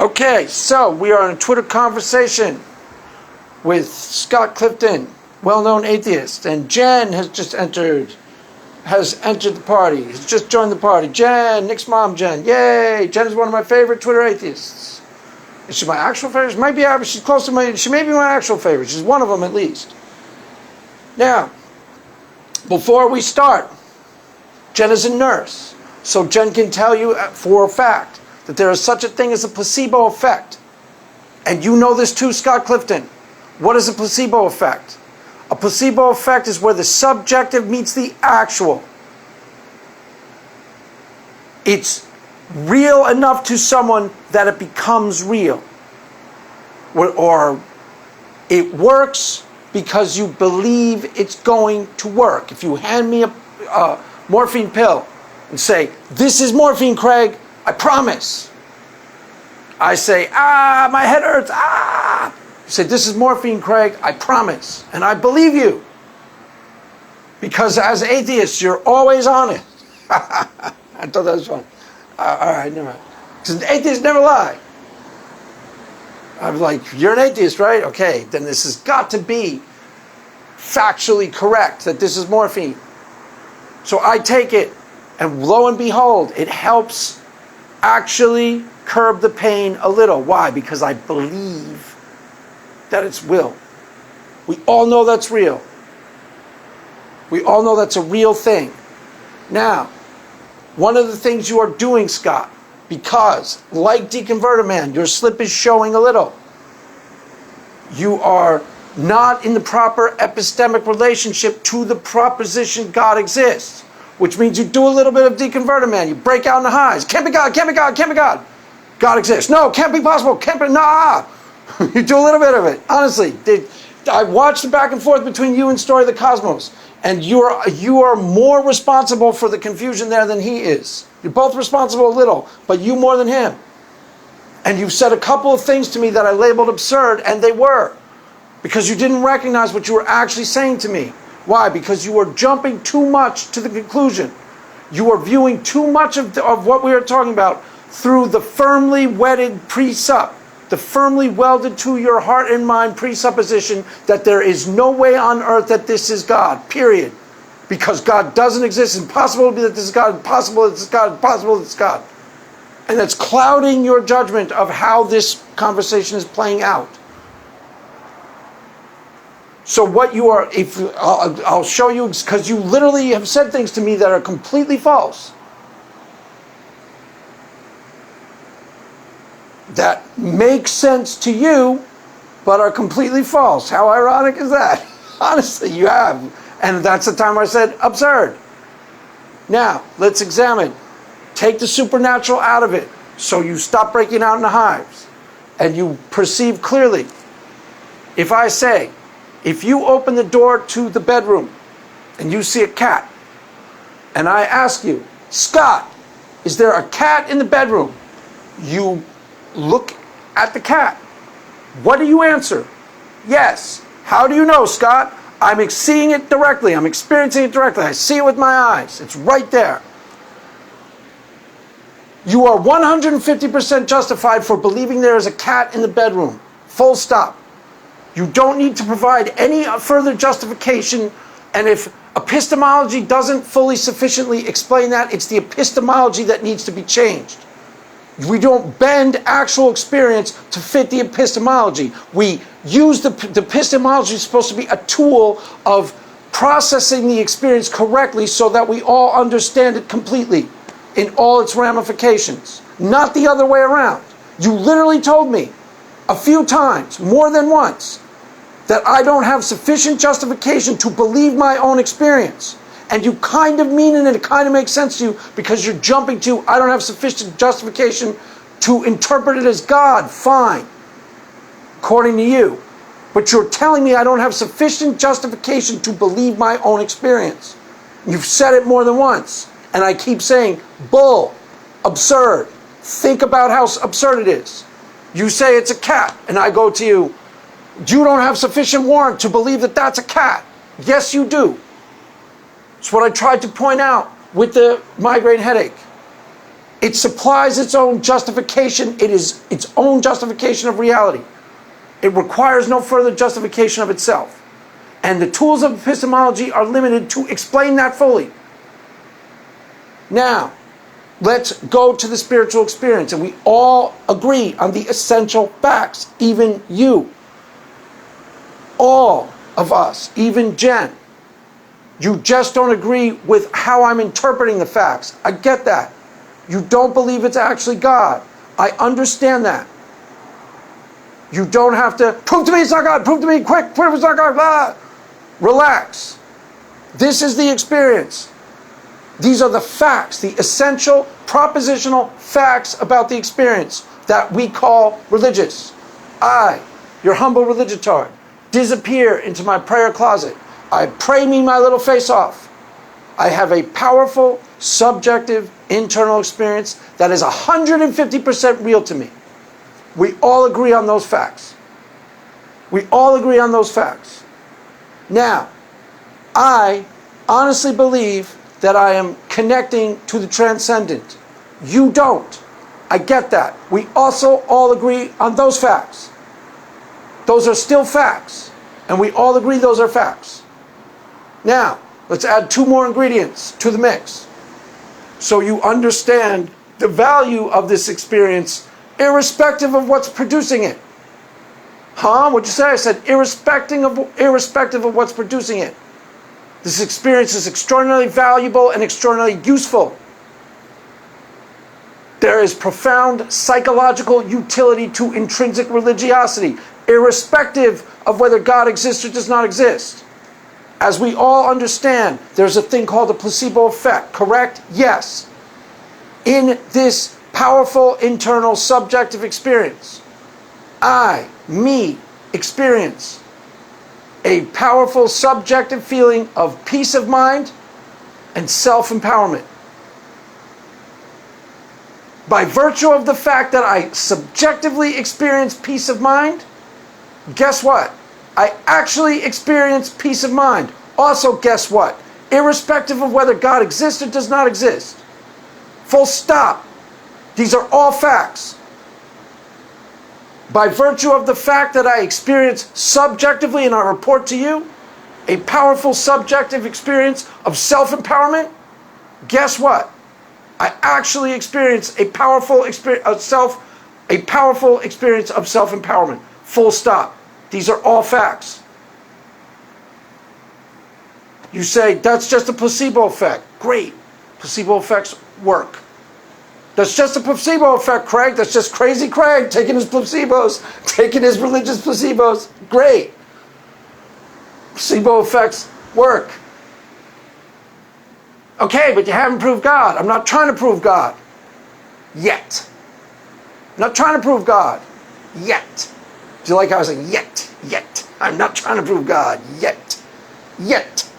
Okay, so we are in a Twitter conversation with Scott Clifton, well-known atheist, and Jen has entered the party. Has just joined the party. Jen, Nick's mom, Jen. Yay! Jen is one of my favorite Twitter atheists. Is she my actual favorite? She's close to my. She may be my actual favorite. She's one of them at least. Now, before we start, Jen is a nurse, so Jen can tell you for a fact that there is such a thing as a placebo effect. And you know this too, Scott Clifton. What is a placebo effect? A placebo effect is where the subjective meets the actual. It's real enough to someone that it becomes real. Or it works because you believe it's going to work. If you hand me a morphine pill and say, "This is morphine, Craig, I promise." I say, my head hurts, You say, "This is morphine, Craig, I promise." And I believe you. Because as atheists, you're always on it. I thought that was fun. All right, never mind. Because atheists never lie. I'm like, "You're an atheist, right? Okay, then this has got to be factually correct that this is morphine." So I take it, and lo and behold, it helps actually curb the pain a little. Why? Because I believe that it's will. We all know that's real. We all know that's a real thing. Now, one of the things you are doing, Scott, because, like Deconverted Man, your slip is showing a little. You are not in the proper epistemic relationship to the proposition God exists, which means you do a little bit of Deconverted Man. You break out in the highs. Can't be God, can't be God, can't be God. God exists. No, can't be possible, can't be, nah. You do a little bit of it. Honestly, I watched the back and forth between you and Story of the Cosmos, and you are more responsible for the confusion there than he is. You're both responsible a little, but you more than him. And you've said a couple of things to me that I labeled absurd, and they were. Because you didn't recognize what you were actually saying to me. Why? Because you were jumping too much to the conclusion. You were viewing too much of what we are talking about through the firmly wedded presup, the firmly welded to your heart and mind presupposition that there is no way on earth that this is God, period. Because God doesn't exist. It's impossible to be that this is God. Impossible that this is God. Impossible that this is God. And that's clouding your judgment of how this conversation is playing out. So what you are, I'll show you, because you literally have said things to me that are completely false. That make sense to you, but are completely false. How ironic is that? Honestly, you have. And that's the time I said absurd. Now, let's examine. Take the supernatural out of it, so you stop breaking out in the hives, and you perceive clearly. If I say, if you open the door to the bedroom, and you see a cat, and I ask you, "Scott, is there a cat in the bedroom?" You look at the cat. What do you answer? Yes. How do you know, Scott? I'm seeing it directly. I'm experiencing it directly. I see it with my eyes. It's right there. You are 150% justified for believing there is a cat in the bedroom. Full stop. You don't need to provide any further justification. And if epistemology doesn't fully sufficiently explain that, it's the epistemology that needs to be changed. We don't bend actual experience to fit the epistemology. We use the epistemology is supposed to be a tool of processing the experience correctly so that we all understand it completely in all its ramifications, not the other way around. You literally told me a few times, more than once, that I don't have sufficient justification to believe my own experience. And you kind of mean it, and it kind of makes sense to you because you're jumping to, I don't have sufficient justification to interpret it as God. Fine, according to you. But you're telling me I don't have sufficient justification to believe my own experience. You've said it more than once. And I keep saying, bull, absurd. Think about how absurd it is. You say it's a cat, and I go to you, you don't have sufficient warrant to believe that that's a cat. Yes, you do. It's what I tried to point out with the migraine headache. It supplies its own justification. It is its own justification of reality. It requires no further justification of itself. And the tools of epistemology are limited to explain that fully. Now, let's go to the spiritual experience. And we all agree on the essential facts, even you. All of us, even Jen. You just don't agree with how I'm interpreting the facts. I get that. You don't believe it's actually God. I understand that. You don't have to, prove to me it's not God, prove to me, quick, prove it's not God, blah. Relax. This is the experience. These are the facts, the essential propositional facts about the experience that we call religious. I, your humble religitard, disappear into my prayer closet. I pray me my little face off. I have a powerful, subjective, internal experience that is 150% real to me. We all agree on those facts. We all agree on those facts. Now, I honestly believe that I am connecting to the transcendent. You don't. I get that. We also all agree on those facts. Those are still facts. And we all agree those are facts. Now, let's add 2 more ingredients to the mix, so you understand the value of this experience, irrespective of what's producing it. Huh? What'd you say? I said irrespective of what's producing it. This experience is extraordinarily valuable and extraordinarily useful. There is profound psychological utility to intrinsic religiosity, irrespective of whether God exists or does not exist. As we all understand, there's a thing called a placebo effect, correct? Yes. In this powerful internal subjective experience, me, experience a powerful subjective feeling of peace of mind and self-empowerment. By virtue of the fact that I subjectively experience peace of mind, guess what? I actually experience peace of mind. Also, guess what? Irrespective of whether God exists or does not exist. Full stop. These are all facts. By virtue of the fact that I experience subjectively, and I report to you, a powerful subjective experience of self-empowerment, guess what? I actually experience a powerful experience of self-empowerment. Full stop. These are all facts. You say, that's just a placebo effect. Great. Placebo effects work. That's just a placebo effect, Craig. That's just crazy Craig taking his placebos, taking his religious placebos. Great. Placebo effects work. Okay, but you haven't proved God. I'm not trying to prove God. Yet. I'm not trying to prove God. Yet. Do you like how I say yet? Yet. I'm not trying to prove God. Yet. Yet.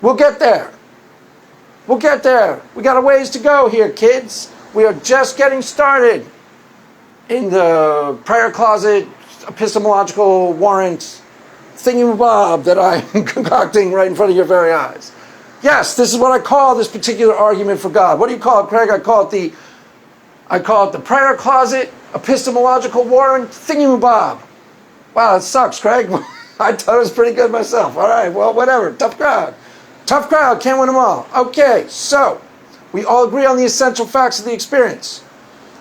We'll get there. We'll get there. We got a ways to go here, kids. We are just getting started in the prayer closet, epistemological warrant thingamabob that I'm concocting right in front of your very eyes. Yes, this is what I call this particular argument for God. What do you call it, Craig? I call it the prayer closet, epistemological warrant thingamabob. Wow, that sucks, Craig. I thought it was pretty good myself. All right, well, whatever. Tough crowd. Tough crowd, can't win them all. Okay, so we all agree on the essential facts of the experience.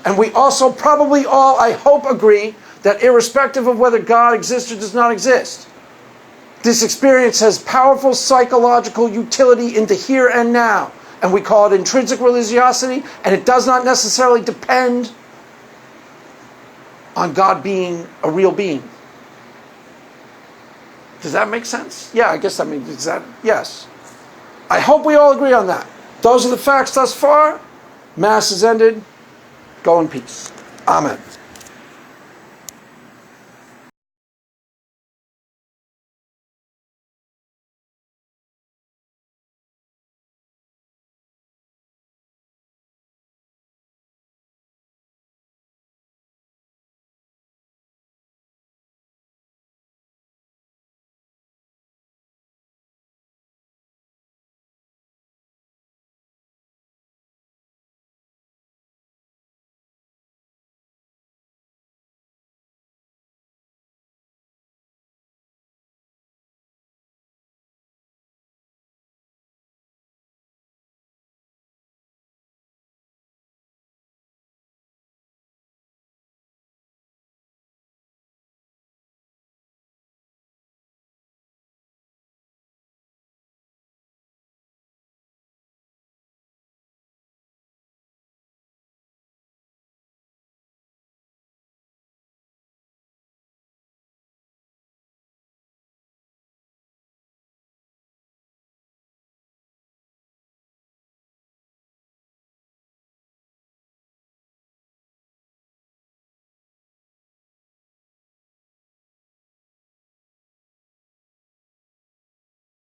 And we also probably all, I hope, agree that irrespective of whether God exists or does not exist, this experience has powerful psychological utility in the here and now. And we call it intrinsic religiosity, and it does not necessarily depend on God being a real being. Does that make sense? Yeah, I guess that makes that. Yes. I hope we all agree on that. Those are the facts thus far. Mass is ended. Go in peace. Amen.